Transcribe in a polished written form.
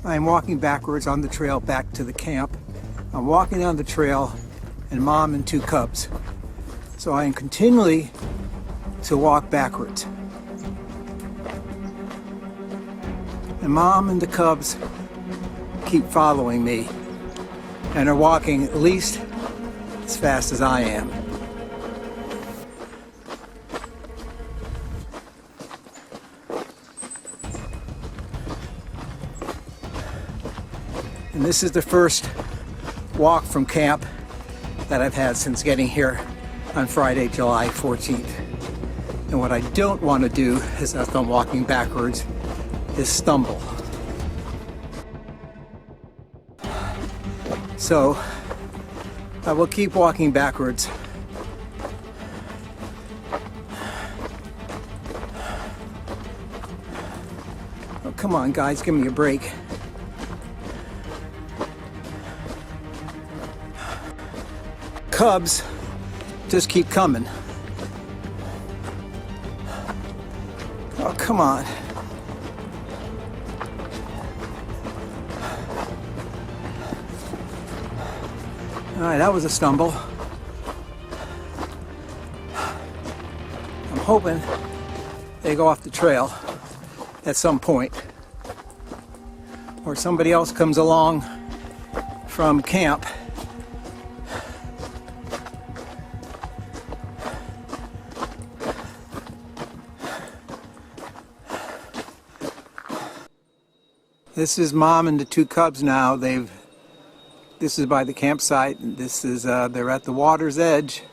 I am walking backwards on the trail back to the camp. I'm walking down the trail and Mom and 2 cubs. So I am continually to walk backwards. And Mom and the cubs keep following me and are walking at least as fast as I am. And this is the first walk from camp that I've had since getting here on Friday, July 14th. And what I don't want to do is, as I'm walking backwards, is stumble. So I will keep walking backwards. Oh, come on, guys, give me a break. Cubs just keep coming. Oh, come on. All right, that was a stumble. I'm hoping they go off the trail at some point, or somebody else comes along from camp. This is Mom and the 2 cubs now. This is by the campsite. This is they're at the water's edge.